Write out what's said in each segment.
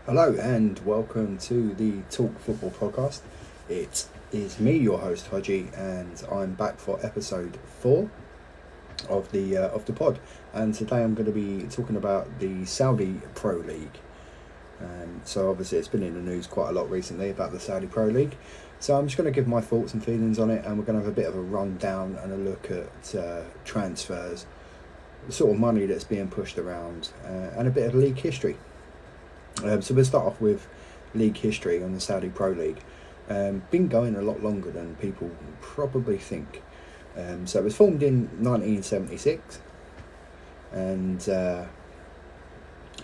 Hello and welcome to the Talk Football podcast. It is me, your host Haji, and I'm back for episode 4 of the pod. And today I'm going to be talking about the Saudi Pro League. So obviously it's been in the news quite a lot recently about the Saudi Pro League. So I'm just going to give my thoughts and feelings on it, and we're going to have a bit of a rundown and a look at transfers, the sort of money that's being pushed around, and a bit of league history. So we'll start off with league history on the Saudi Pro League. Been going a lot longer than people probably think. So it was formed in 1976, and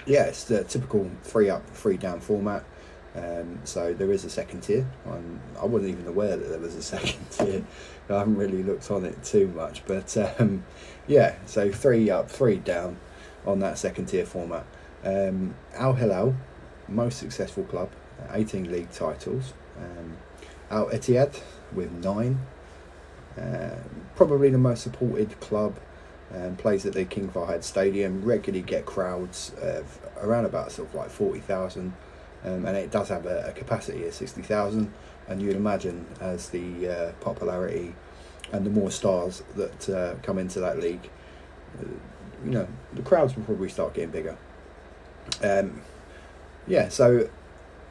it's the typical 3 up, 3 down format. So there is a second tier. I wasn't even aware that there was a second tier. I haven't really looked on it too much, but so 3 up, 3 down on that second tier format. Al Hilal, most successful club, 18 league titles. Al Ittihad with 9, probably the most supported club, plays at the King Fahd Stadium, regularly get crowds of around about sort of like 40,000, and it does have a capacity of 60,000, and you'd imagine as the popularity and the more stars that come into that league, the crowds will probably start getting bigger. So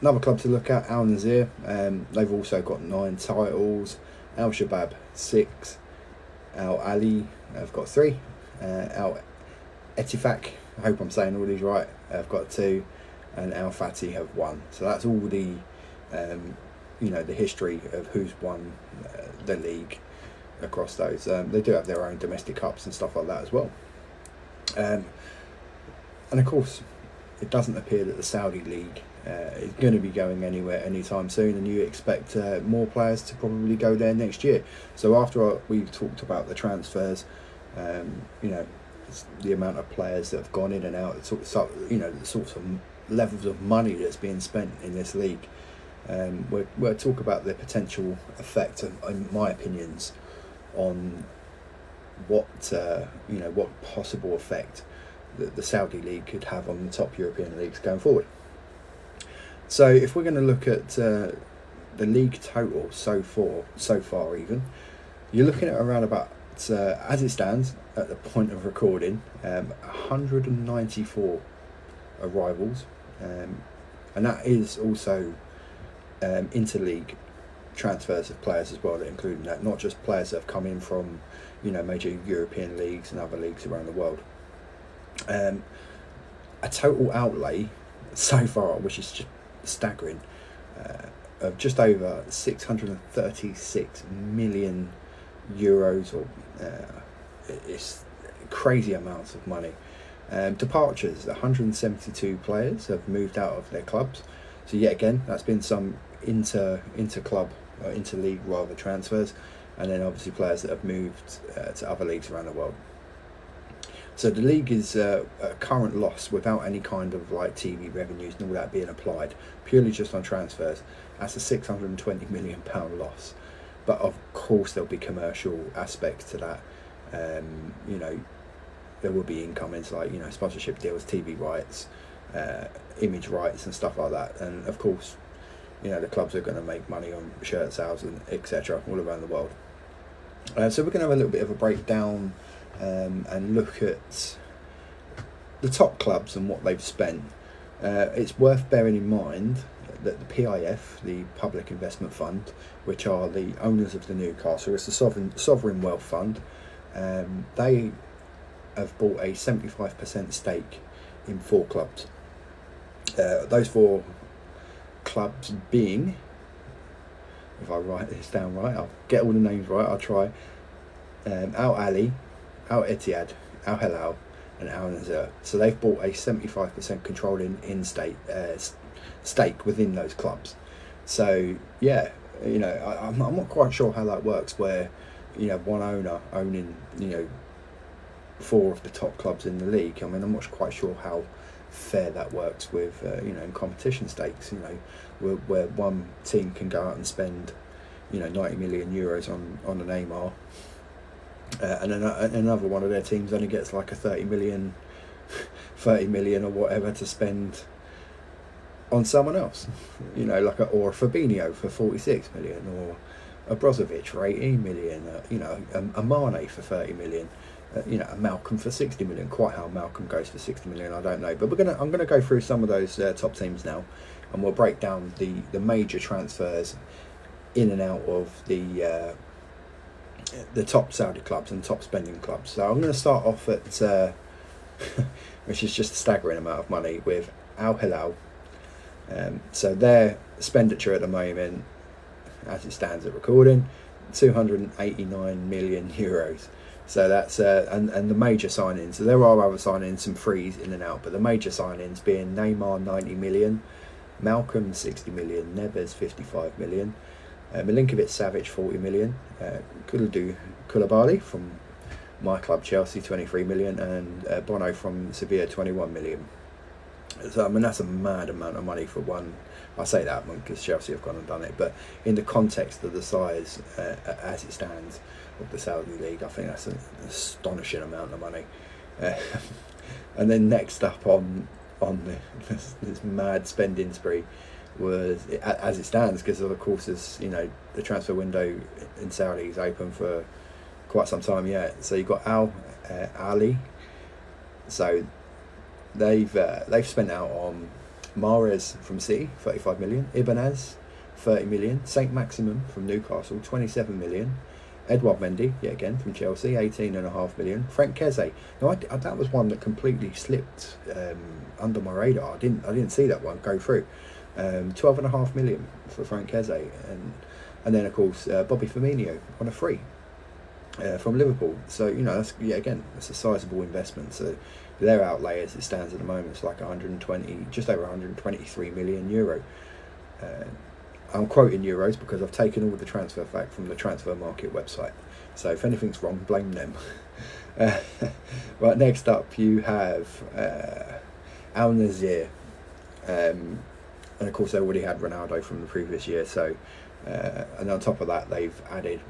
another club to look at, Al Nazir. They've also got 9 titles. Al Shabab 6. Al Ali have got 3. Al Etifak, I hope I'm saying all these right, have got 2, and Al Fatih have 1. So that's all the the history of who's won the league across those. They do have their own domestic cups and stuff like that as well. And of course, it doesn't appear that the Saudi League is going to be going anywhere anytime soon, and you expect more players to probably go there next year. So after we've talked about the transfers, the amount of players that have gone in and out, the sorts of levels of money that's being spent in this league, we'll talk about the potential effect, in my opinions, on what possible effect that the Saudi League could have on the top European leagues going forward. So if we're going to look at the league total so far even, you're looking at around about, as it stands at the point of recording, 194 arrivals, and that is also interleague transfers of players as well, including that, not just players that have come in from major European leagues and other leagues around the world. A total outlay so far, which is just staggering, of just over 636 million euros, or it's crazy amounts of money. Departures, 172 players have moved out of their clubs. So yet again, that's been some inter-club or inter-league rather transfers, and then obviously players that have moved to other leagues around the world. So the league is a current loss without any kind of like TV revenues and all that being applied, purely just on transfers. That's a £620 million loss. But of course there'll be commercial aspects to that. There will be income into like sponsorship deals, TV rights, image rights and stuff like that. And of course, the clubs are going to make money on shirt sales and etc. all around the world. So we're going to have a little bit of a breakdown and look at the top clubs and what they've spent. It's worth bearing in mind that the PIF, the Public Investment Fund, which are the owners of the Newcastle, it's the sovereign wealth fund, they have bought a 75% stake in 4 clubs. Those 4 clubs being, if I write this down right, I'll get all the names right, I'll try. Al Ali, Al Ittihad, Al Hilal, and Al Nazir. So they've bought a 75% controlling stake within those clubs. So I'm not quite sure how that works, where one owner owning 4 of the top clubs in the league. I mean, I'm not quite sure how fair that works with in competition stakes. Where one team can go out and spend 90 million euros on a Neymar, and then another one of their teams only gets like a 30 million or whatever to spend on someone else, like or a Fabinho for 46 million, or a Brozovic for 18 million, a Mane for 30 million, a Malcolm for 60 million. Quite how Malcolm goes for 60 million, I don't know. But I'm gonna go through some of those top teams now, and we'll break down the major transfers in and out of the top Saudi clubs and top spending clubs. So I'm going to start off at which is just a staggering amount of money, with Al Hilal. So their expenditure at the moment, as it stands at recording, 289 million euros. So that's and the major signings. So there are other signings, some frees in and out, but the major signings being Neymar 90 million, Malcolm 60 million, Neves 55 million, Milinkovic Savic 40 million, Koulibaly from my club Chelsea 23 million, and Bono from Sevilla 21 million. So I mean, that's a mad amount of money for one. I say that because Chelsea have gone and done it, but in the context of the size as it stands of the Saudi League, I think that's an astonishing amount of money. And then next up on this mad spending spree was, as it stands, because of course the transfer window in Saudi is open for quite some time yet. So you've got Al Ali. So they've spent out on Mahrez from City 35 million, Ibanez 30 million, Saint Maximum from Newcastle 27 million, Edouard Mendy yet again from Chelsea 18.5 million, Frank Keze. Now that was one that completely slipped under my radar. I didn't see that one go through. 12.5 million for Frank Keze, and then of course Bobby Firmino on a free from Liverpool. So that's that's a sizable investment. So their outlay as it stands at the moment is like just over 123 million euro. I'm quoting euros because I've taken all the transfer fact from the transfer market website. So if anything's wrong, blame them. Right, next up you have Al Nazir. And of course they already had Ronaldo from the previous year. So and on top of that they've added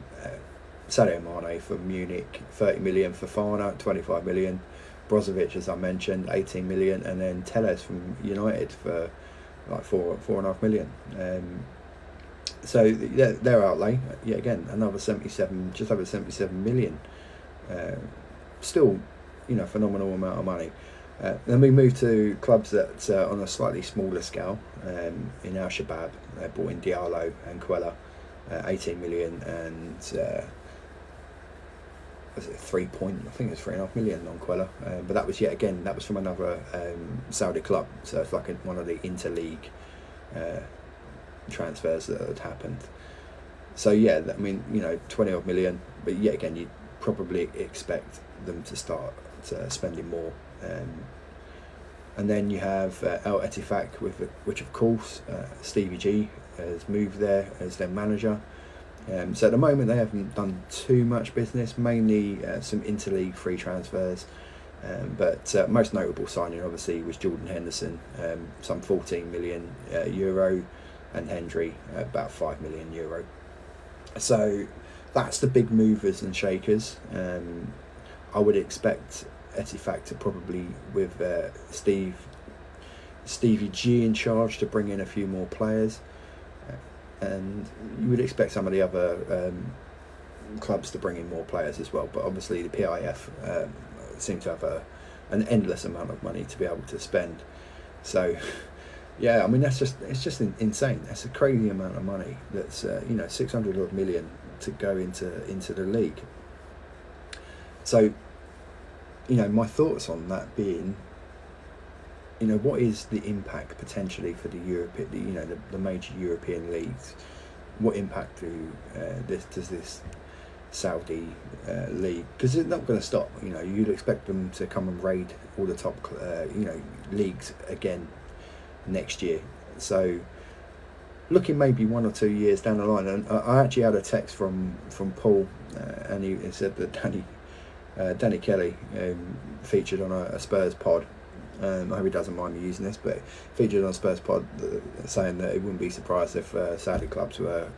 Sadio Mane for Munich 30 million, Fofana 25 million, Brozovic, as I mentioned, 18 million, and then Telles from United for like 4.5 million. So their outlay, yet again, another 77, just over 77 million. Still, phenomenal amount of money. Then we move to clubs that on a slightly smaller scale. In Al Shabab, they brought in Diallo and Quella, 18 million, and was it I think it's 3.5 million on Quella, but that was that was from another Saudi club, so it's like one of the interleague transfers that had happened. So 20 odd million, but yet again you'd probably expect them to start spending more. And then you have El Ettifaq, which of course Stevie G has moved there as their manager. So at the moment they haven't done too much business, mainly some interleague free transfers, but most notable signing obviously was Jordan Henderson, some 14 million euro, and Hendry about 5 million euro. So that's the big movers and shakers. I would expect Ettifaq to probably, with Stevie G in charge, to bring in a few more players. And you would expect some of the other clubs to bring in more players as well, but obviously the PIF seem to have an endless amount of money to be able to spend. So I mean it's just insane. That's a crazy amount of money. That's 600 odd million to go into the league. So my thoughts on that being, what is the impact potentially for the the major European leagues? What impact does this Saudi league? Because it's not going to stop. You'd expect them to come and raid all the top leagues again next year. So looking maybe 1 or 2 years down the line, and I actually had a text from Paul, and he said that Danny Kelly featured on a Spurs pod. I hope he doesn't mind me using this, but featured on a Spurs pod saying that he wouldn't be surprised if Saudi clubs were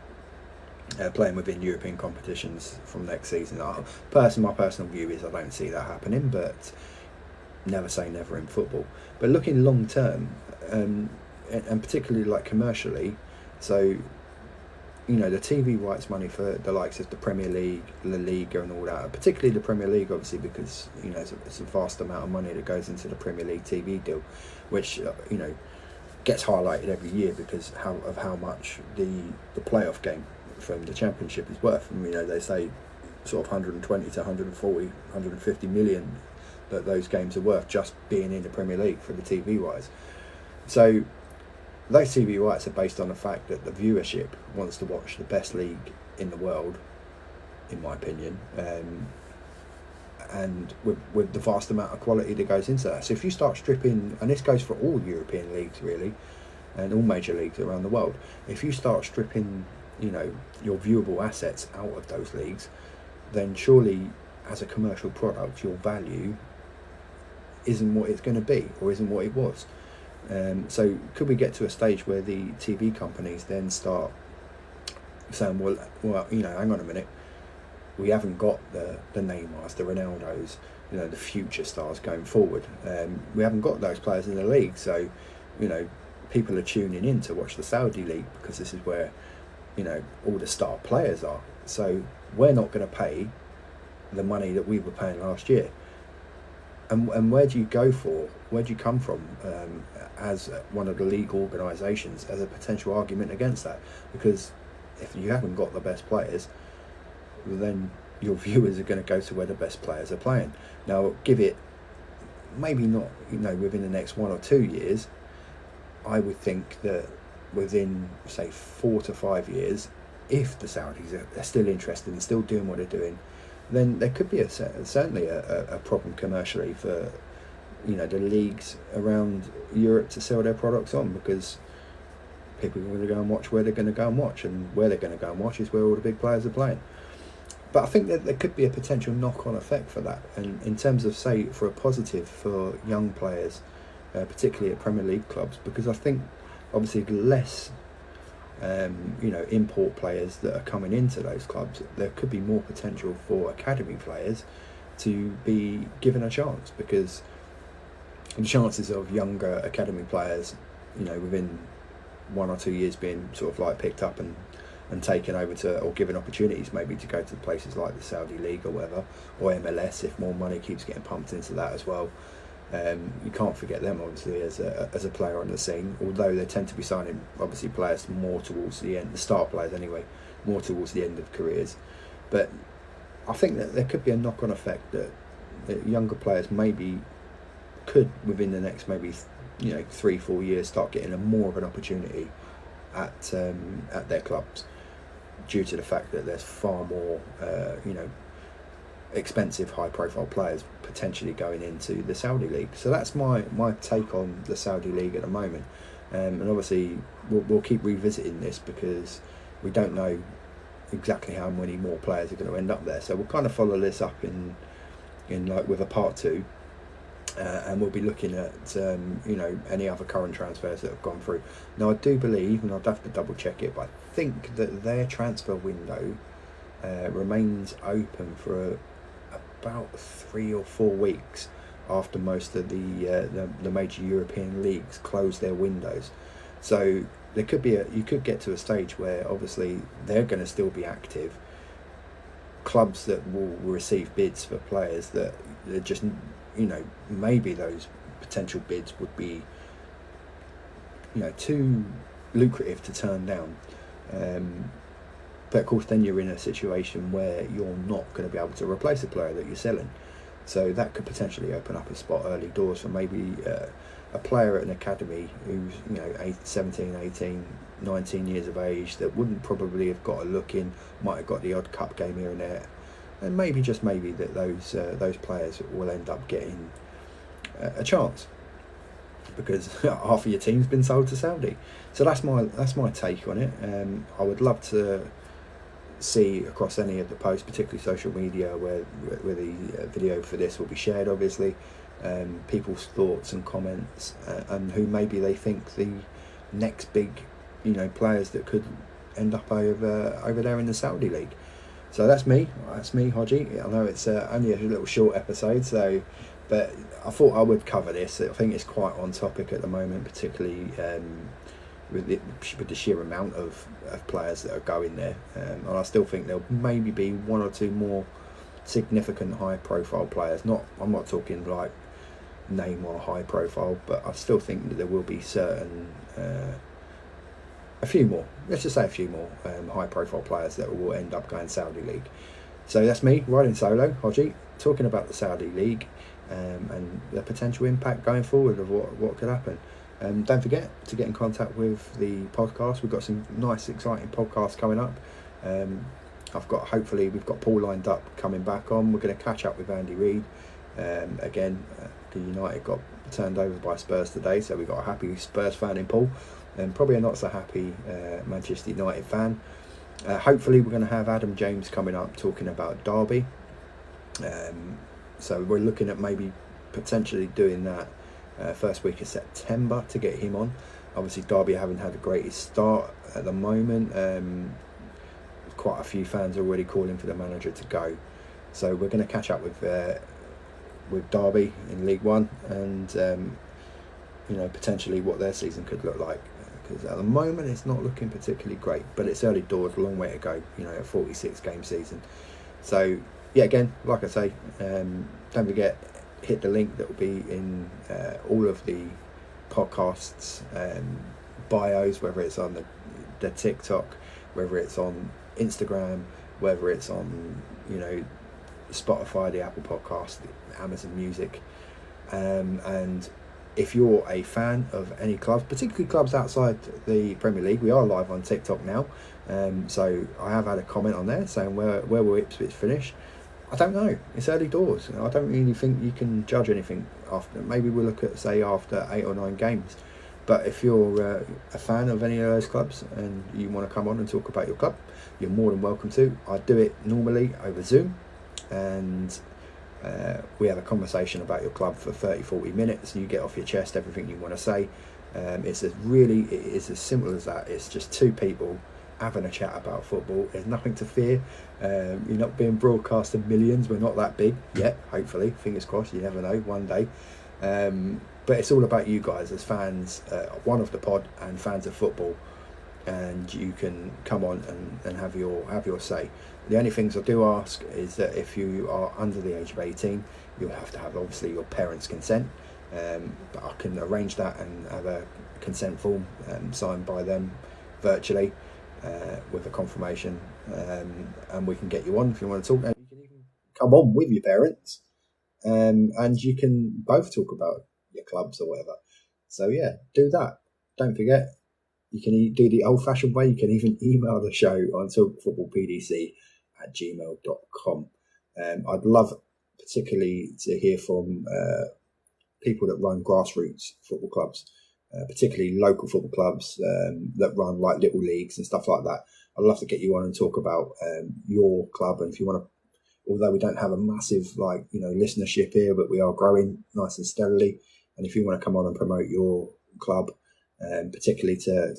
playing within European competitions from next season. My personal view is I don't see that happening, but never say never in football. But looking long term, and particularly like commercially. So, you know, the TV rights money for the likes of the Premier League, La Liga, and all that. Particularly the Premier League, obviously, because you know it's a vast amount of money that goes into the Premier League TV deal, which you know gets highlighted every year because of how much the playoff game from the Championship is worth. And you know they say sort of 120 to 140, 150 million that those games are worth just being in the Premier League for the TV rights. So those TV rights are based on the fact that the viewership wants to watch the best league in the world, in my opinion, and with the vast amount of quality that goes into that. So if you start stripping, and this goes for all European leagues really, and all major leagues around the world, if you start stripping, you know, your viewable assets out of those leagues, then surely as a commercial product your value isn't what it's going to be, or isn't what it was. So could we get to a stage where the TV companies then start saying, well, you know, hang on a minute, we haven't got the Neymars, the Ronaldos, you know, the future stars going forward. We haven't got those players in the league, so, you know, people are tuning in to watch the Saudi league because this is where, you know, all the star players are. So we're not going to pay the money that we were paying last year. And where do you go for? Where do you come from as one of the league organisations as a potential argument against that? Because if you haven't got the best players, then your viewers are going to go to where the best players are playing. Now, give it maybe not, you know, within the next 1 or 2 years. I would think that within, say, 4 to 5 years, if the Saudis are still interested and still doing what they're doing, then there could be certainly a problem commercially for, you know, the leagues around Europe to sell their products on, because people are going to go and watch where they're going to go and watch, and where they're going to go and watch is where all the big players are playing. But I think that there could be a potential knock-on effect for that, and in terms of, say, for a positive for young players, particularly at Premier League clubs, because I think obviously less you know, import players that are coming into those clubs, there could be more potential for academy players to be given a chance, because the chances of younger academy players, you know, within 1 or 2 years being sort of like picked up and taken over to, or given opportunities maybe to go to places like the Saudi League or whatever, or MLS if more money keeps getting pumped into that as well. You can't forget them obviously as a player on the scene, although they tend to be signing obviously players more towards the end, the star players anyway, more towards the end of careers. But I think that there could be a knock-on effect that younger players maybe could within the next maybe, you know, 3-4 years start getting a more of an opportunity at their clubs, due to the fact that there's far more you know, expensive high profile players potentially going into the Saudi League. So that's my take on the Saudi League at the moment, and obviously we'll keep revisiting this because we don't know exactly how many more players are going to end up there. So we'll kind of follow this up in like with a part 2, and we'll be looking at you know, any other current transfers that have gone through. Now I do believe, and I'd have to double check it, but I think that their transfer window remains open for about 3 or 4 weeks after most of the major European leagues close their windows. So there could be you could get to a stage where obviously they're going to still be active. Clubs that will receive bids for players that are just, you know, maybe those potential bids would be, you know, too lucrative to turn down. But of course then you're in a situation where you're not going to be able to replace a player that you're selling. So that could potentially open up a spot early doors for maybe a player at an academy who's, you know, 17, 18, 19 years of age, that wouldn't probably have got a look in, might have got the odd cup game here and there, and maybe, just maybe, that those players will end up getting a chance, because half of your team's been sold to Saudi. So that's my take on it. I would love to see across any of the posts, particularly social media, where the video for this will be shared, obviously, people's thoughts and comments, and who maybe they think the next big, you know, players that could end up over there in the Saudi League. So that's me, Hodgie. I know it's only a little short episode, so But I thought I would cover this. I think it's quite on topic at the moment, particularly with the sheer amount of players that are going there. And I still think there'll maybe be one or two more significant high-profile players. I'm not talking like name or high profile, but I still think that there will be a few more, let's just say a few more high profile players that will end up going Saudi League. So that's me riding solo, Hodgie, talking about the Saudi League and the potential impact going forward of what could happen. Don't forget to get in contact with the podcast. We've got some nice exciting podcasts coming up. Hopefully we've got Paul lined up coming back on. We're going to catch up with Andy Reid again. The United got turned over by Spurs today, so we've got a happy Spurs fan in Paul and probably a not so happy Manchester United fan. Hopefully we're going to have Adam James coming up talking about Derby, so we're looking at maybe potentially doing that first week of September to get him on. Obviously Derby haven't had the greatest start at the moment. Quite a few fans are already calling for the manager to go, so we're going to catch up with Derby in League One and potentially what their season could look like, because at the moment it's not looking particularly great, but it's early doors, a long way to go, a 46 game season. So yeah, again, like I say, don't forget, hit the link that will be in all of the podcasts bios, whether it's on the TikTok, whether it's on Instagram, whether it's on Spotify, the Apple Podcast, the Amazon Music, and if you're a fan of any clubs, particularly clubs outside the Premier League, we are live on TikTok now, so I have had a comment on there saying where will Ipswich finish. I don't know, it's early doors. I don't really think you can judge anything after. Maybe we'll look at, say, after 8 or 9 games. But if you're a fan of any of those clubs and you want to come on and talk about your club, you're more than welcome to. I do it normally over Zoom, and we have a conversation about your club for 30-40 minutes, and you get off your chest everything you want to say. It is as simple as that. It's just two people having a chat about football. There's nothing to fear. You're not being broadcast to millions. We're not that big yet, hopefully, fingers crossed, you never know, one day. But it's all about you guys as fans, one of the pod and fans of football, and you can come on and have your say. The only things I do ask is that if you are under the age of 18, you'll have to have obviously your parents' consent, but I can arrange that and have a consent form signed by them virtually with a confirmation, and we can get you on if you want to talk. And you can even come on with your parents, and you can both talk about your clubs or whatever. So yeah, do that. Don't forget, you can do the old-fashioned way. You can even email the show on talkfootballpdc@gmail.com. I'd love particularly to hear from people that run grassroots football clubs, particularly local football clubs that run like little leagues and stuff like that. I'd love to get you on and talk about your club, and if you want to, although we don't have a massive listenership here, but we are growing nice and steadily. And if you want to come on and promote your club, particularly to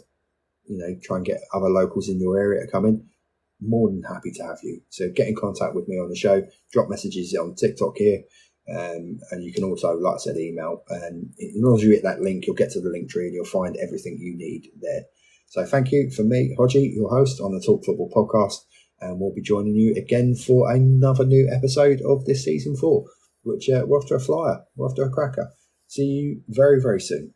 try and get other locals in your area to come in, more than happy to have you. So get in contact with me on the show, drop messages on TikTok here, and you can also, like I said, email. And as long as you hit that link, you'll get to the link tree and you'll find everything you need there. So thank you from me, Hodgie, your host on the Talk Football podcast, and we'll be joining you again for another new episode of this season 4, which we're off to a flyer, we're off to a cracker. See you very, very soon.